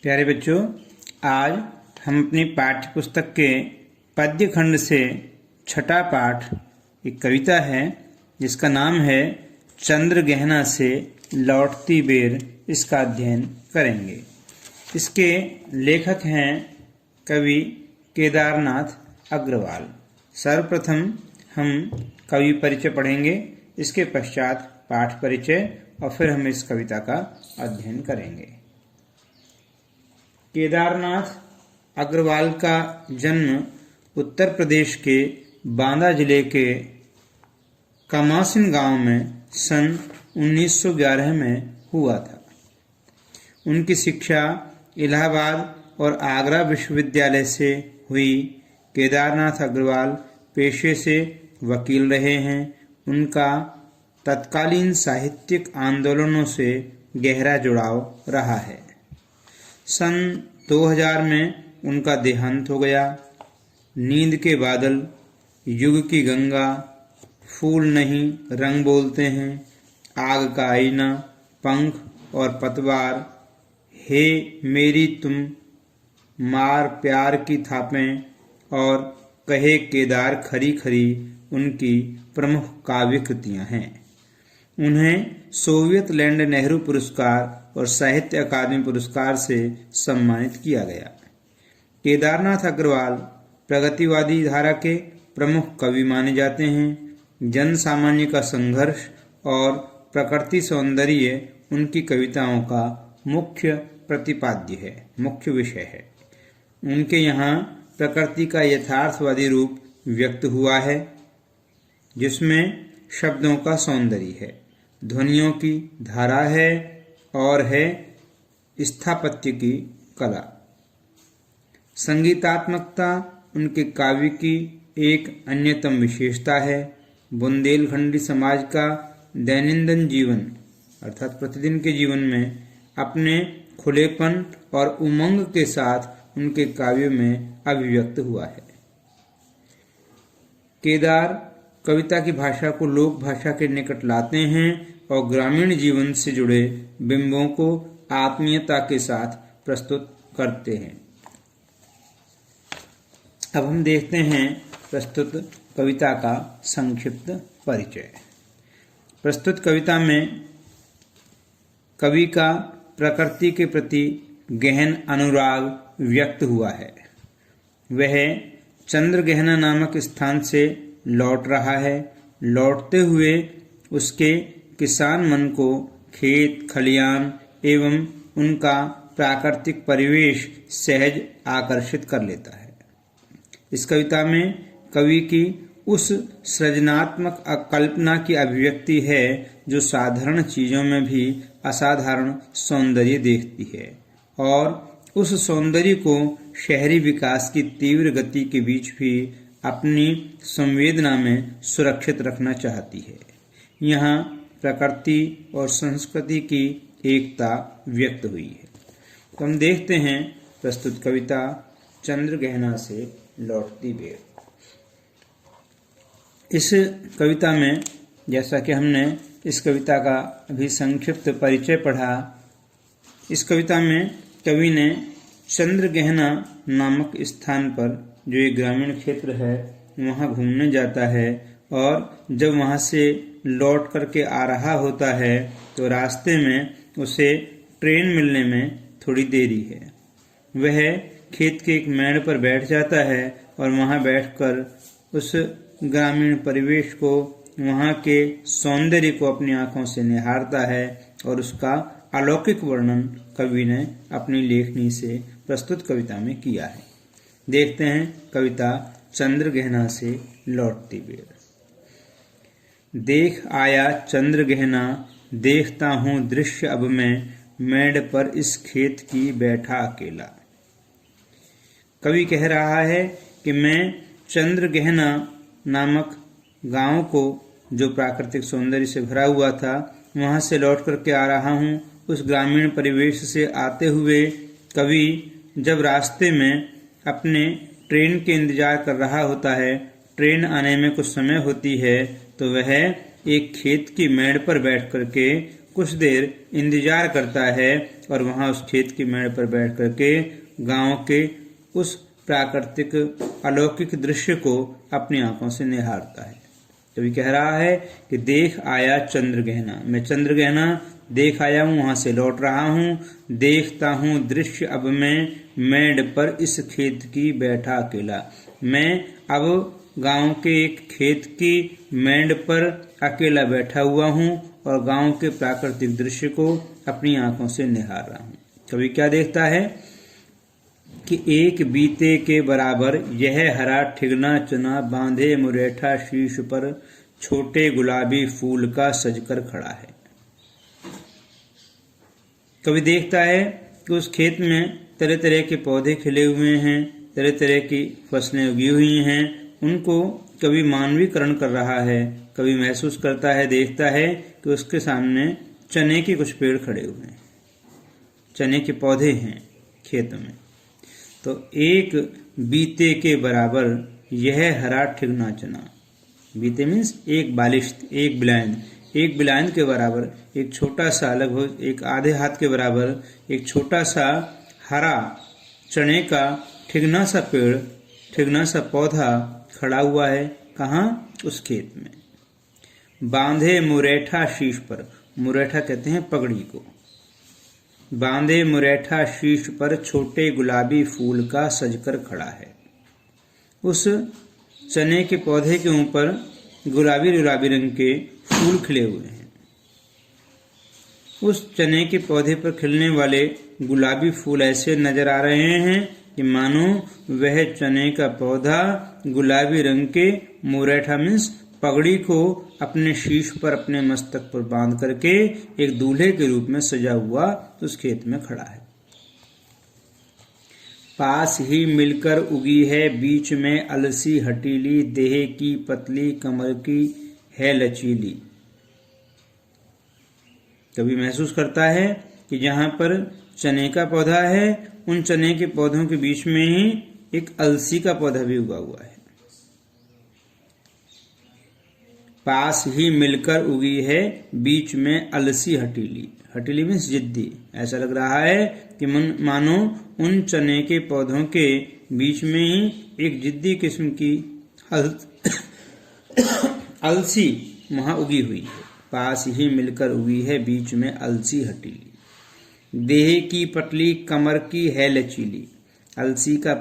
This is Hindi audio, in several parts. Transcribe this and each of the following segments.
प्यारे बच्चों, आज हम अपनी पाठ्य पुस्तक के पद्य खंड से छठा पाठ एक कविता है जिसका नाम है चंद्र गहना से लौटती बेर। इसका अध्ययन करेंगे। इसके लेखक हैं कवि केदारनाथ अग्रवाल। सर्वप्रथम हम कवि परिचय पढ़ेंगे, इसके पश्चात पाठ परिचय और फिर हम इस कविता का अध्ययन करेंगे। केदारनाथ अग्रवाल का जन्म उत्तर प्रदेश के बांदा जिले के कमासिन गांव में सन 1911 में हुआ था। उनकी शिक्षा इलाहाबाद और आगरा विश्वविद्यालय से हुई। केदारनाथ अग्रवाल पेशे से वकील रहे हैं। उनका तत्कालीन साहित्यिक आंदोलनों से गहरा जुड़ाव रहा है। सन 2000 में उनका देहांत हो गया। नींद के बादल, युग की गंगा, फूल नहीं रंग बोलते हैं, आग का आईना, पंख और पतवार, हे मेरी तुम, मार प्यार की थापें और कहे केदार खरी खरी उनकी प्रमुख काव्य कृतियां हैं। उन्हें सोवियत लैंड नेहरू पुरस्कार और साहित्य अकादमी पुरस्कार से सम्मानित किया गया। केदारनाथ अग्रवाल प्रगतिवादी धारा के प्रमुख कवि माने जाते हैं। जन सामान्य का संघर्ष और प्रकृति सौंदर्य उनकी कविताओं का मुख्य प्रतिपाद्य है, मुख्य विषय है। उनके यहाँ प्रकृति का यथार्थवादी रूप व्यक्त हुआ है, जिसमें शब्दों का सौंदर्य है, ध्वनियों की धारा है और है स्थापत्य की कला। संगीतात्मकता उनके काव्य की एक अन्यतम विशेषता है। बुंदेलखंडी समाज का दैनंदिन जीवन अर्थात प्रतिदिन के जीवन में अपने खुलेपन और उमंग के साथ उनके काव्यों में अभिव्यक्त हुआ है। केदार कविता की भाषा को लोक भाषा के निकट लाते हैं और ग्रामीण जीवन से जुड़े बिंबों को आत्मीयता के साथ प्रस्तुत करते हैं। अब हम देखते हैं प्रस्तुत कविता का संक्षिप्त परिचय। प्रस्तुत कविता में कवि का प्रकृति के प्रति गहन अनुराग व्यक्त हुआ है। वह चंद्र गहना नामक स्थान से लौट रहा है। लौटते हुए उसके किसान मन को खेत खलियान एवं उनका प्राकृतिक परिवेश सहज आकर्षित कर लेता है। इस कविता में कवि की उस सृजनात्मक कल्पना की अभिव्यक्ति है जो साधारण चीजों में भी असाधारण सौंदर्य देखती है और उस सौंदर्य को शहरी विकास की तीव्र गति के बीच भी अपनी संवेदना में सुरक्षित रखना चाहती है। यहाँ प्रकृति और संस्कृति की एकता व्यक्त हुई है। तो हम देखते हैं प्रस्तुत कविता चंद्र गहना से लौटती बेर। इस कविता में जैसा कि हमने इस कविता का अभी संक्षिप्त परिचय पढ़ा, इस कविता में कवि ने चंद्र गहना नामक स्थान पर जो एक ग्रामीण क्षेत्र है वहाँ घूमने जाता है और जब वहाँ से लौट करके आ रहा होता है तो रास्ते में उसे ट्रेन मिलने में थोड़ी देरी है। वह खेत के एक मेड़ पर बैठ जाता है और वहाँ बैठकर उस ग्रामीण परिवेश को, वहाँ के सौंदर्य को अपनी आंखों से निहारता है और उसका अलौकिक वर्णन कवि ने अपनी लेखनी से प्रस्तुत कविता में किया है। देखते हैं कविता चंद्र गहना से लौटती बेर। देख आया चंद्र गहना, देखता हूँ दृश्य अब मैं, मेड़ पर इस खेत की बैठा अकेला। कवि कह रहा है कि मैं चंद्र गहना नामक गांव को, जो प्राकृतिक सौंदर्य से भरा हुआ था, वहां से लौट करके आ रहा हूँ। उस ग्रामीण परिवेश से आते हुए कवि जब रास्ते में अपने ट्रेन के इंतजार कर रहा होता है, ट्रेन आने में कुछ समय होती है, तो वह एक खेत की मेड़ पर बैठ करके कुछ देर इंतजार करता है और वहां उस खेत की मेड़ पर बैठ करके गांव के उस प्राकृतिक अलौकिक दृश्य को अपनी आंखों से निहारता है। कवि कह रहा है कि देख आया चंद्रगहना, मैं चंद्रगहना देख आया हूँ, वहां से लौट रहा हूँ। देखता हूँ दृश्य अब मैं मेड़ पर इस खेत की बैठा अकेला। मैं अब गांव के एक खेत की मेड़ पर अकेला बैठा हुआ हूँ और गांव के प्राकृतिक दृश्य को अपनी आंखों से निहार रहा हूँ। कवि क्या देखता है कि एक बीते के बराबर यह हरा ठिगना चना बांधे मुरेठा शीश पर छोटे गुलाबी फूल का सजकर खड़ा है। कवि देखता है कि उस खेत में तरह तरह के पौधे खिले हुए हैं, तरह तरह की फसलें उगी हुई हैं। उनको कवि मानवीकरण कर रहा है। कवि महसूस करता है, देखता है कि उसके सामने चने के कुछ पेड़ खड़े हुए हैं, चने के पौधे हैं खेत में। तो एक बीते के बराबर यह हरा ठिगना चना, बीते मीन्स एक बालिश्त, एक बिलायन के बराबर एक छोटा सा, लगभग एक आधे हाथ के बराबर एक छोटा सा हरा चने का ठिगना सा पेड़, ठिगना सा पौधा खड़ा हुआ है। कहाँ? उस खेत में। बांधे मुरेठा शीश पर, मुरेठा कहते हैं पगड़ी को। बांधे मुरेठा शीश पर छोटे गुलाबी फूल का सजकर खड़ा है। उस चने के पौधे के ऊपर गुलाबी गुलाबी रंग के फूल खिले हुए हैं। उस चने के पौधे पर खिलने वाले गुलाबी फूल ऐसे नजर आ रहे हैं कि मानो वह चने का पौधा गुलाबी रंग के मुरेठा मीन्स पगड़ी को अपने शीश पर, अपने मस्तक पर बांध करके एक दूल्हे के रूप में सजा हुआ उस खेत में खड़ा है। पास ही मिलकर उगी है बीच में अलसी हटीली, देह की पतली कमर की है लचीली। कभी महसूस करता है कि जहां पर चने का पौधा है, उन चने के पौधों के बीच में ही एक अलसी का पौधा भी उगा हुआ है। पास ही मिलकर उगी है बीच में अलसी हटीली, हटीली मीन्स जिद्दी। ऐसा लग रहा है कि मानो उन चने के पौधों के बीच में ही एक जिद्दी किस्म की अलसी वहां उगी हुई है। पास ही मिलकर उगी है बीच में अलसी हटीली, देह की पतली कमर की है लचीली। अलसी का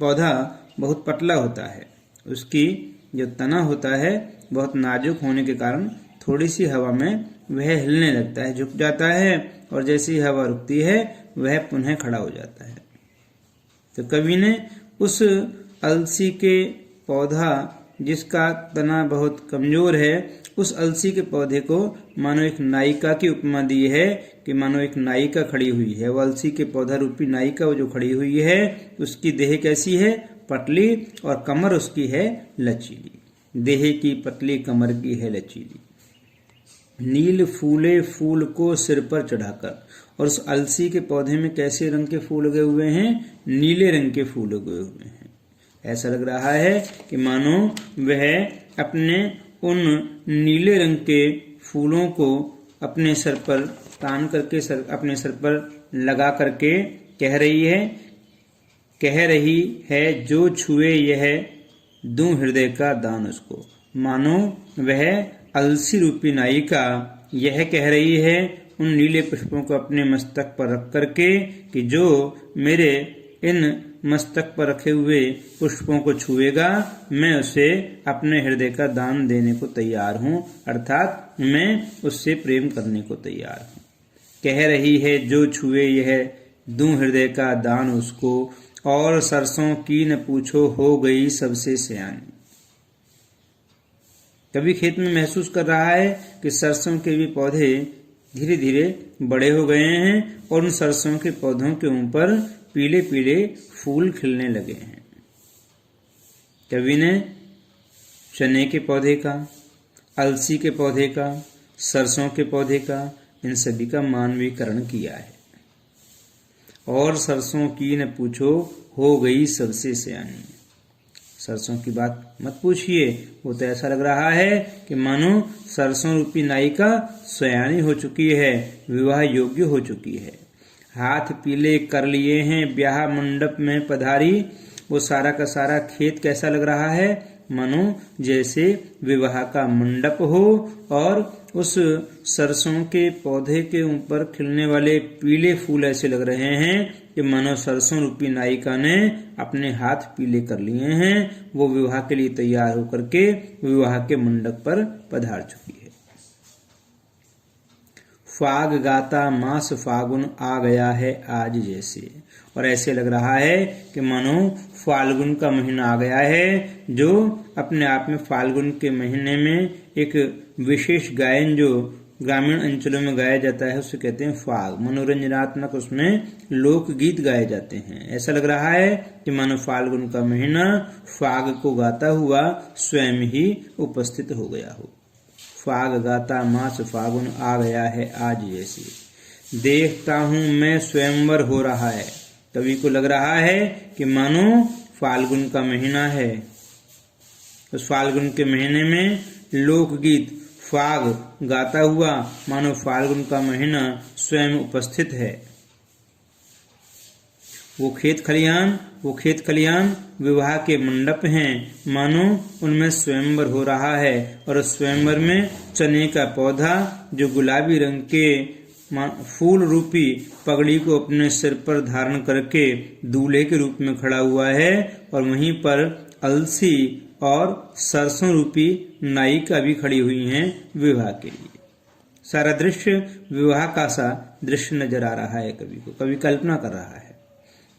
पौधा बहुत पतला होता है। उसकी जो तना होता है बहुत नाजुक होने के कारण थोड़ी सी हवा में वह हिलने लगता है, झुक जाता है, और जैसी हवा रुकती है वह पुनः खड़ा हो जाता है। तो कवि ने उस अलसी के पौधा जिसका तना बहुत कमजोर है, उस अलसी के पौधे को मानो एक नायिका की उपमा दी है कि मानो एक नायिका खड़ी हुई है। वो अलसी के पौधा रूपी नायिका वो जो खड़ी हुई है, उसकी देह कैसी है? पतली, और कमर उसकी है लचीली। देह की पतली कमर की है लचीली। नील फूले फूल को सिर पर चढ़ाकर, और उस अलसी के पौधे में कैसे रंग के फूल उगे हुए हैं? नीले रंग के फूल उगे हुए हैं। ऐसा लग रहा है कि मानो वह अपने उन नीले रंग के फूलों को अपने सर पर तान करके, अपने सर पर लगा करके कह रही है जो छुए यह दूं हृदय का दान उसको। मानो वह अलसी रूपी नायिका यह कह रही है उन नीले पुष्पों को अपने मस्तक पर रख करके कि जो मेरे इन मस्तक पर रखे हुए पुष्पों को छुएगा, मैं उसे अपने हृदय का दान देने को तैयार हूं, अर्थात मैं उससे प्रेम करने को तैयार हूं। कह रही है जो छुए यह दूं हृदय का दान उसको, और सरसों की न पूछो हो गई सबसे सयानी। कभी खेत में महसूस कर रहा है कि सरसों के भी पौधे धीरे धीरे बड़े हो गए हैं और उन सरसों के पौधों के ऊपर पीले पीले फूल खिलने लगे हैं। कवि ने चने के पौधे का, अलसी के पौधे का, सरसों के पौधे का, इन सभी का मानवीकरण किया है। और सरसों की न पूछो हो गई सबसे सयानी। सरसों की बात मत पूछिए, वो तो ऐसा लग रहा है कि मानो सरसों रूपी नायिका सयानी हो चुकी है, विवाह योग्य हो चुकी है। हाथ पीले कर लिए हैं, ब्याह मंडप में पधारी। वो सारा का सारा खेत कैसा लग रहा है, मानो जैसे विवाह का मंडप हो और उस सरसों के पौधे के ऊपर खिलने वाले पीले फूल ऐसे लग रहे हैं कि मानो सरसों रूपी नायिका ने अपने हाथ पीले कर लिए हैं, वो विवाह के लिए तैयार होकर के विवाह के मंडप पर पधार चुकी है। फाग गाता मास फागुन आ गया है आज जैसे, और ऐसे लग रहा है कि मानो फाल्गुन का महीना आ गया है, जो अपने आप में फाल्गुन के महीने में एक विशेष गायन जो ग्रामीण अंचलों में गाया जाता है उसे कहते हैं फाग। मनोरंजनात्मक उसमें लोकगीत गाए जाते हैं। ऐसा लग रहा है कि मानो फाल्गुन का महीना फाग को गाता हुआ स्वयं ही उपस्थित हो गया हो। फाग गाता मास फागुन आ गया है आज जैसे, देखता हूं मैं स्वयंवर हो रहा है। कवि को लग रहा है कि मानो फाल्गुन का महीना है, उस फाल्गुन के महीने में लोकगीत फाग गाता हुआ मानो फाल्गुन का महीना स्वयं उपस्थित है। वो खेत खलियान विवाह के मंडप हैं, मानो उनमें स्वयंवर हो रहा है, और उस स्वयंवर में चने का पौधा जो गुलाबी रंग के फूल रूपी पगड़ी को अपने सिर पर धारण करके दूल्हे के रूप में खड़ा हुआ है, और वहीं पर अलसी और सरसों रूपी नायिका भी खड़ी हुई हैं विवाह के लिए। सारा दृश्य विवाह का सा दृश्य नजर आ रहा है कवि को। कवि कल्पना कर रहा है,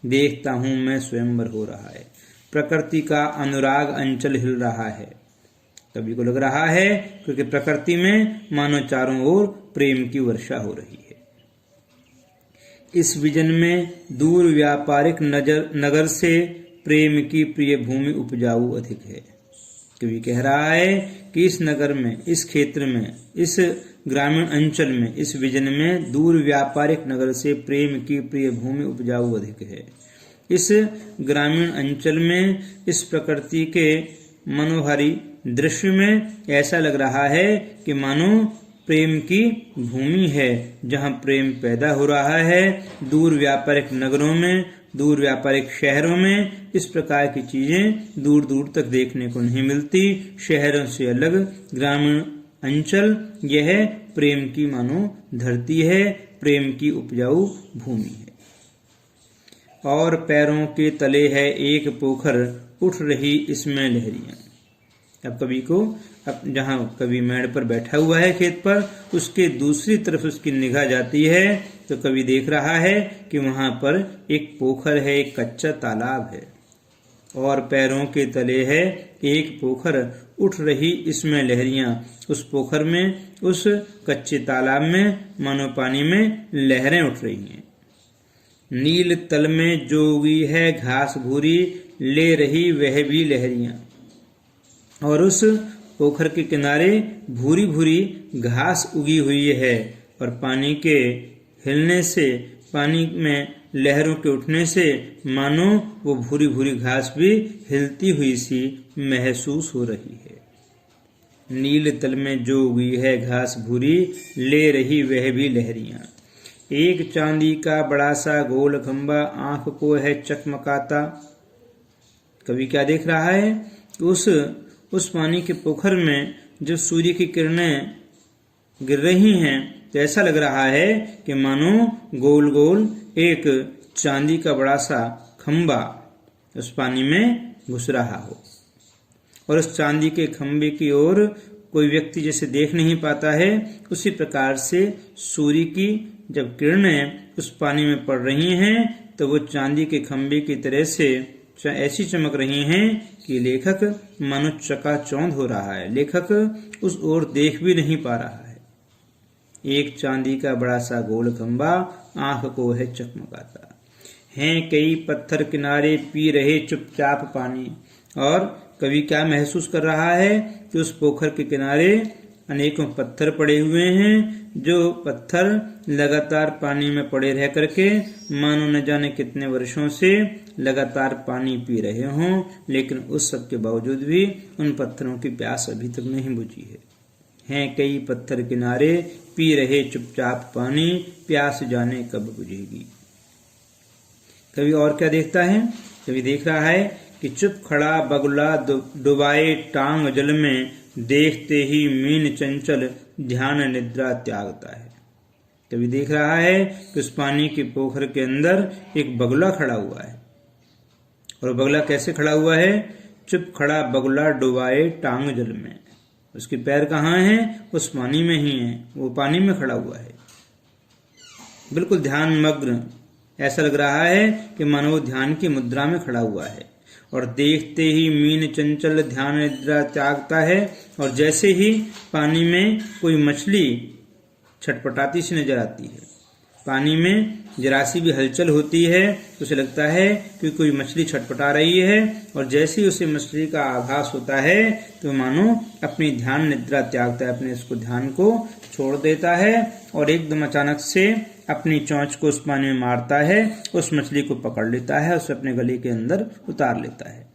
देखता हूं मैं स्वयंवर हो रहा है, प्रकृति का अनुराग अंचल हिल रहा है। कवि को लग रहा है क्योंकि प्रकृति में मानो चारों ओर प्रेम की वर्षा हो रही है। इस विजन में दूर व्यापारिक नगर से प्रेम की प्रिय भूमि उपजाऊ अधिक है। कवि कह रहा है कि इस नगर में, इस क्षेत्र में, इस ग्रामीण अंचल में, इस विजन में दूर व्यापारिक नगर से प्रेम की प्रिय भूमि उपजाऊ अधिक है। इस ग्रामीण अंचल में, इस प्रकृति के मनोहारी दृश्य में ऐसा लग रहा है कि मानो प्रेम की भूमि है, जहाँ प्रेम पैदा हो रहा है। दूर व्यापारिक नगरों में, दूर व्यापारिक शहरों में इस प्रकार की चीजें दूर दूर तक देखने को नहीं मिलती। शहरों से अलग ग्रामीण अंचल यह प्रेम की मानो धरती है, प्रेम की उपजाऊ भूमि है। और पैरों के तले है एक पोखर, उठ रही इसमें लहरियां। अब कवि को, अब जहाँ कवि मेड़ पर बैठा हुआ है खेत पर, उसके दूसरी तरफ उसकी निगाह जाती है तो कवि देख रहा है कि वहां पर एक पोखर है, एक कच्चा तालाब है। और पैरों के तले है एक पोखर, उठ रही इसमें लहरियां। उस पोखर में, उस कच्चे तालाब में मानो पानी में लहरें उठ रही हैं। नील तल में जो उगी है घास भूरी, ले रही वह भी लहरियां। और उस पोखर के किनारे भूरी भूरी घास उगी हुई है, और पानी के हिलने से, पानी में लहरों के उठने से मानो वो भूरी भूरी घास भी हिलती हुई सी महसूस हो रही है। नील तल में जो उगी है घास भूरी, ले रही वह भी लहरियां। एक चांदी का बड़ा सा गोल खंबा आंख को है चकमकाता। कवि क्या देख रहा है कि उस पानी के पोखर में जब सूर्य की किरणें गिर रही हैं तो ऐसा लग रहा है कि मानो गोल गोल एक चांदी का बड़ा सा खंबा उस पानी में घुस रहा हो, और उस चांदी के खंबे की ओर कोई व्यक्ति जैसे देख नहीं पाता है, उसी प्रकार से सूर्य की जब किरणें उस पानी में पड़ रही हैं तो वो चांदी के खंबे की तरह से ऐसी चमक रही हैं कि लेखक मानो चकाचौंध हो रहा है। लेखक उस ओर देख भी नहीं पा रहा है। एक चांदी का बड़ा सा गोल खंबा आंख को है चकमकाता। हैं कई पत्थर किनारे पी रहे चुपचाप पानी। और कवि क्या महसूस कर रहा है कि उस पोखर के किनारे अनेकों पत्थर पड़े हुए हैं, जो पत्थर लगातार पानी में पड़े रह करके मानो न जाने कितने वर्षों से लगातार पानी पी रहे हों, लेकिन उस सब के बावजूद भी उन पत्थरों की प्यास अभी तक नहीं बुझी है। हैं कई पत्थर किनारे, पी रहे चुपचाप पानी, प्यास जाने कब बुझेगी। कवि और क्या देखता है? कवि देख रहा है कि चुप खड़ा बगुला डुबाए टांग जल में, देखते ही मीन चंचल ध्यान निद्रा त्यागता है। कवि देख रहा है कि उस पानी के पोखर के अंदर एक बगुला खड़ा हुआ है। और बगुला कैसे खड़ा हुआ है? चुप खड़ा बगुला डुबाए टांग जल में। उसके पैर कहाँ हैं? उस पानी में ही हैं, वो पानी में खड़ा हुआ है, बिल्कुल ध्यान मग्न। ऐसा लग रहा है कि मानो ध्यान की मुद्रा में खड़ा हुआ है। और देखते ही मीन चंचल ध्यान निद्रा त्यागता है। और जैसे ही पानी में कोई मछली छटपटाती सी नजर आती है, पानी में जरा सी भी हलचल होती है तो उसे लगता है कि कोई मछली छटपटा रही है। और जैसे ही उसे मछली का आभास होता है तो मानो अपनी ध्यान निद्रा त्यागता है, अपने इसको ध्यान को छोड़ देता है और एकदम अचानक से अपनी चोंच को उस पानी में मारता है, उस मछली को पकड़ लेता है, उसे अपने गले के अंदर उतार लेता है।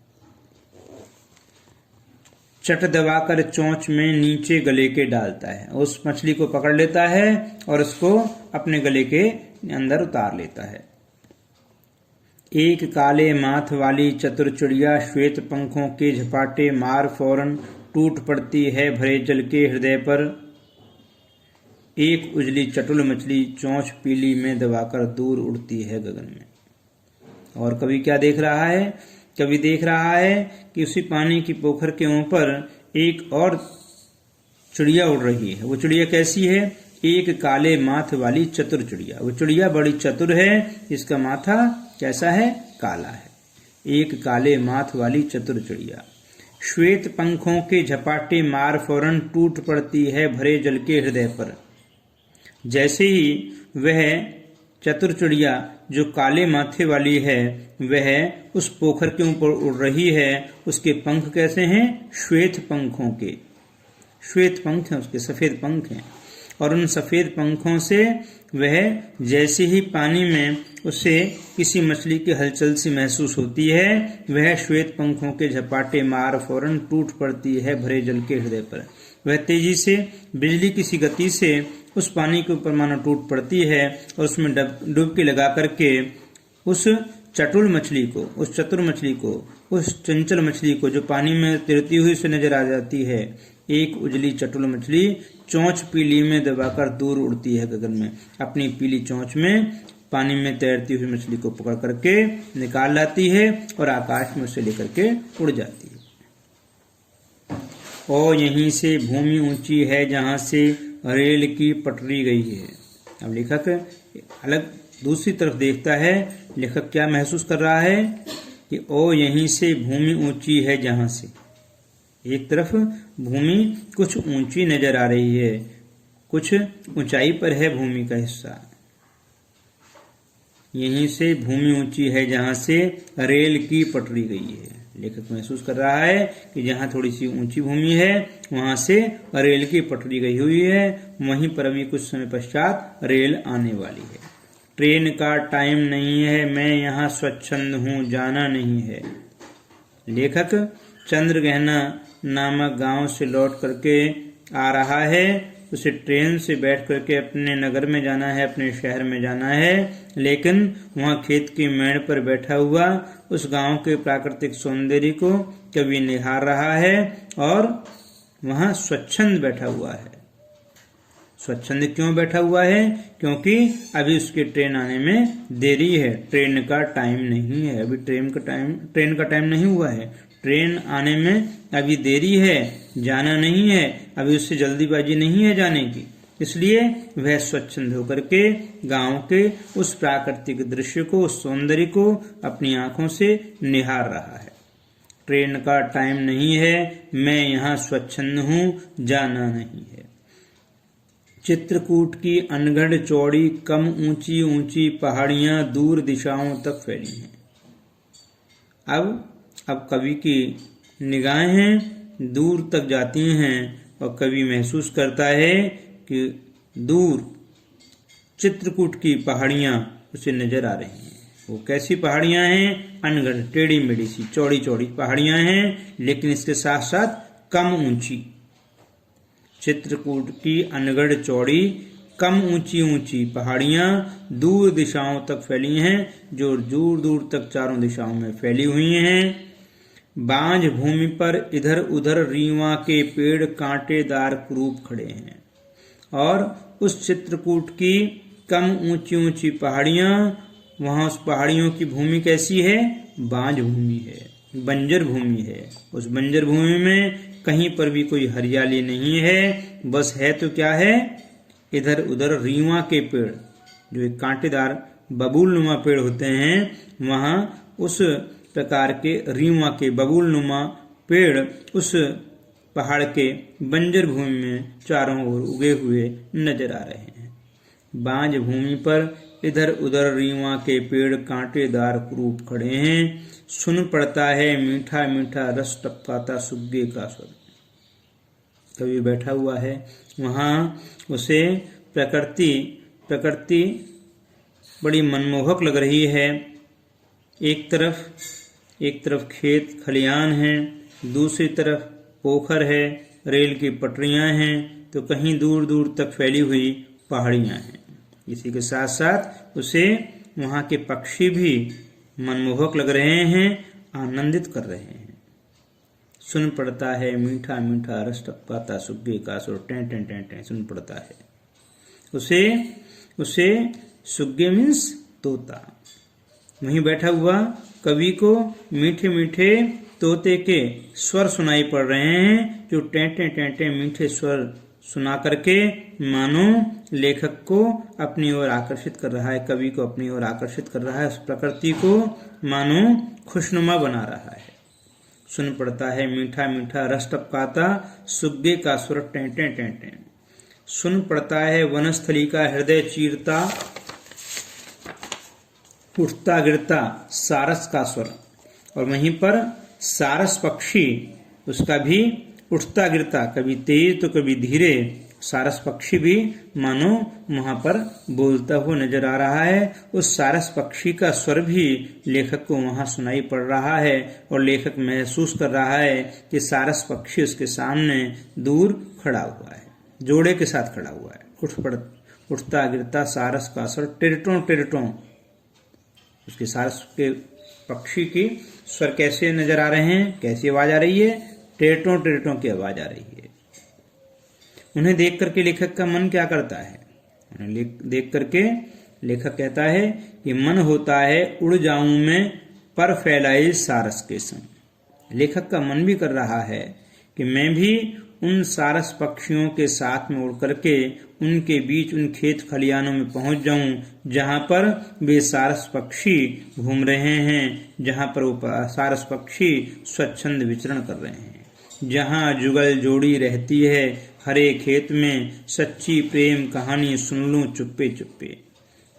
चट दबाकर चोंच में नीचे गले के डालता है, उस मछली को पकड़ लेता है और उसको अपने गले के अंदर उतार लेता है। एक काले माथ वाली चतुर चिड़िया श्वेत पंखों के झपाटे मार फौरन टूट पड़ती है भरे जल के हृदय पर। एक उजली चटुल मछली चोंच पीली में दबाकर दूर उड़ती है गगन में। और कवि क्या देख रहा है? कवि देख रहा है कि उसी पानी की पोखर के ऊपर एक और चिड़िया उड़ रही है। वो चिड़िया कैसी है? एक काले माथ वाली चतुर चिड़िया। वो चिड़िया बड़ी चतुर है, इसका माथा कैसा है? काला है। एक काले माथ वाली चतुर चिड़िया श्वेत पंखों के झपाटे मार फौरन टूट पड़ती है भरे जल के हृदय पर। जैसे ही वह चतुर चिड़िया जो काले माथे वाली है वह उस पोखर के ऊपर उड़ रही है, उसके पंख कैसे हैं? श्वेत पंखों के। श्वेत पंख हैं उसके, सफेद पंख हैं। और उन सफेद पंखों से वह जैसे ही पानी में उसे किसी मछली की हलचल सी महसूस होती है, वह श्वेत पंखों के झपाटे मार फौरन टूट पड़ती है भरे जल के हृदय पर। वह तेजी से बिजली किसी गति से उस पानी के ऊपर मानो टूट पड़ती है और उसमें डुबकी लगा करके उस चटुल मछली को, उस चतुर मछली को, उस चंचल मछली को जो पानी में तैरती हुई से नजर आ जाती है, एक उजली चटुल मछली चोंच पीली में दबाकर दूर उड़ती है गगन में। अपनी पीली चोंच में पानी में तैरती हुई मछली को पकड़ करके निकाल लाती है और आकाश में उसे लेकर के उड़ जाती है। और यहीं से भूमि ऊंची है जहां से रेल की पटरी गई है। अब लेखक अलग दूसरी तरफ देखता है। लेखक क्या महसूस कर रहा है कि ओ यहीं से भूमि ऊंची है जहां से। एक तरफ भूमि कुछ ऊंची नजर आ रही है, कुछ ऊंचाई पर है भूमि का हिस्सा। यहीं से भूमि ऊंची है जहां से रेल की पटरी गई है। लेखक महसूस कर रहा है कि जहां थोड़ी सी ऊंची भूमि है वहां से रेल की पटरी गई हुई है, वहीं पर अभी कुछ समय पश्चात रेल आने वाली है। ट्रेन का टाइम नहीं है, मैं यहाँ स्वच्छंद हूँ, जाना नहीं है। लेखक चंद्रगहना नामक गांव से लौट करके आ रहा है। उसे ट्रेन से बैठ करके अपने नगर में जाना है, अपने शहर में जाना है, लेकिन वहाँ खेत की मेड़ पर बैठा हुआ उस गांव के प्राकृतिक सौंदर्य को कवि निहार रहा है और वहाँ स्वच्छंद बैठा हुआ है। स्वच्छंद क्यों बैठा हुआ है? क्योंकि अभी उसके ट्रेन आने में देरी है, ट्रेन का टाइम नहीं है। अभी ट्रेन का टाइम नहीं हुआ है, ट्रेन आने में अभी देरी है, जाना नहीं है, अभी उससे जल्दीबाजी नहीं है जाने की। इसलिए वह स्वच्छंद होकर के गांव के उस प्राकृतिक दृश्य को, उस सौंदर्य को अपनी आंखों से निहार रहा है। ट्रेन का टाइम नहीं है, मैं यहाँ स्वच्छंद हूँ, जाना नहीं है। चित्रकूट की अनगढ़ चौड़ी कम ऊंची ऊंची पहाड़ियां दूर दिशाओं तक फैली हैं। अब कवि की निगाहें दूर तक जाती हैं और कवि महसूस करता है कि दूर चित्रकूट की पहाड़ियां उसे नजर आ रही हैं। वो कैसी पहाड़ियां हैं? अनगढ़, टेढ़ी मेढ़ी सी, चौड़ी चौड़ी पहाड़ियां हैं, लेकिन इसके साथ साथ कम ऊंची। चित्रकूट की अनगढ़ चौड़ी, कम ऊंची ऊंची पहाड़ियां दूर दिशाओं तक फैली हैं, जो दूर दूर तक चारों दिशाओं में फैली हुई हैं। बांझ भूमि पर इधर उधर रीवा के पेड़ कांटेदार कुरूप खड़े हैं। और उस चित्रकूट की कम ऊंची ऊंची पहाड़ियां, वहां उस पहाड़ियों की भूमि कैसी है? बांझ भूमि है, बंजर भूमि है। उस बंजर भूमि में कहीं पर भी कोई हरियाली नहीं है, बस है तो क्या है? इधर उधर रीवा के पेड़, जो एक कांटेदार बबूलनुमा पेड़ होते हैं, वहां उस प्रकार के रीवा के बबूलनुमा पेड़ उस पहाड़ के बंजर भूमि में चारों ओर उगे हुए नजर आ रहे हैं। बांझ भूमि पर इधर उधर रीवा के पेड़ कांटेदार कुरूप खड़े हैं। सुन पड़ता है मीठा मीठा रस टपकाता सुग्गे का स्वर। कवि बैठा हुआ है, वहां उसे प्रकृति बड़ी मनमोहक लग रही है। एक तरफ खेत खलियान है, दूसरी तरफ पोखर है, रेल की पटरियां हैं, तो कहीं दूर दूर तक फैली हुई पहाड़ियां हैं। इसी के साथ साथ उसे वहां के पक्षी भी मनमोहक लग रहे हैं, आनंदित कर रहे हैं। सुन पड़ता है मीठा मीठा रस टपकाता सुग्गे का स्वर, टें टें टें टें सुन पड़ता है। उसे सुग्गे मीन्स तोता। वहीं बैठा हुआ कवि को मीठे मीठे तोते के स्वर सुनाई पड़ रहे हैं, जो टेंटे टेंटे मीठे स्वर सुना करके मानो लेखक को अपनी ओर आकर्षित कर रहा है, कवि को अपनी ओर आकर्षित कर रहा है, उस प्रकृति को मानो खुशनुमा बना रहा है। सुन पड़ता है मीठा मीठा रस टपकाता सुग्गे का स्वर, टेंटे टेंटे। सुन पड़ता है वनस्थली का हृदय चीरता उठता गिरता सारस का स्वर। और वहीं पर सारस पक्षी, उसका भी उठता गिरता, कभी तेज तो कभी धीरे, सारस पक्षी भी मानो वहां पर बोलता हुआ नजर आ रहा है। उस सारस पक्षी का स्वर भी लेखक को वहां सुनाई पड़ रहा है, और लेखक महसूस कर रहा है कि सारस पक्षी उसके सामने दूर खड़ा हुआ है, जोड़े के साथ खड़ा हुआ है। उठता गिरता सारस का स्वर, टिरटों टिरटों। उसके सारस के पक्षी की स्वर कैसे नजर आ रहे हैं, कैसी आवाज आ रही है? टिरटों टिरटों की आवाज आ रही है। उन्हें देख करके लेखक का मन क्या करता है? उन्हें देख करके लेखक कहता है कि मन होता है उड़ जाऊं मैं पर फैलाई सारस के संग। लेखक का मन भी कर रहा है कि मैं भी उन सारस पक्षियों के साथ में उड़ करके उनके बीच उन खेत खलियानों में पहुंच जाऊं जहां पर वे सारस पक्षी घूम रहे हैं, जहां पर वो सारस पक्षी स्वच्छंद विचरण कर रहे हैं, जहां जुगल जोड़ी रहती है हरे खेत में, सच्ची प्रेम कहानी सुन लूं चुप्पे चुप्पे।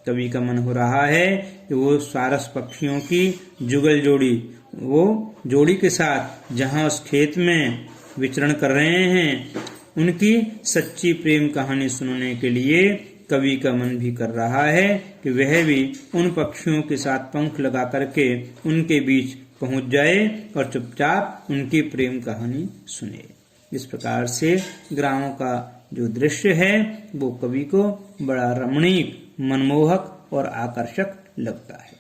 कवि का मन हो रहा है कि वो सारस पक्षियों की जुगल जोड़ी, वो जोड़ी के साथ जहां उस खेत में विचरण कर रहे हैं, उनकी सच्ची प्रेम कहानी सुनने के लिए कवि का मन भी कर रहा है कि वह भी उन पक्षियों के साथ पंख लगा करके उनके बीच पहुंच जाए और चुपचाप उनकी प्रेम कहानी सुने। इस प्रकार से ग्रामों का जो दृश्य है वो कवि को बड़ा रमणीक, मनमोहक और आकर्षक लगता है।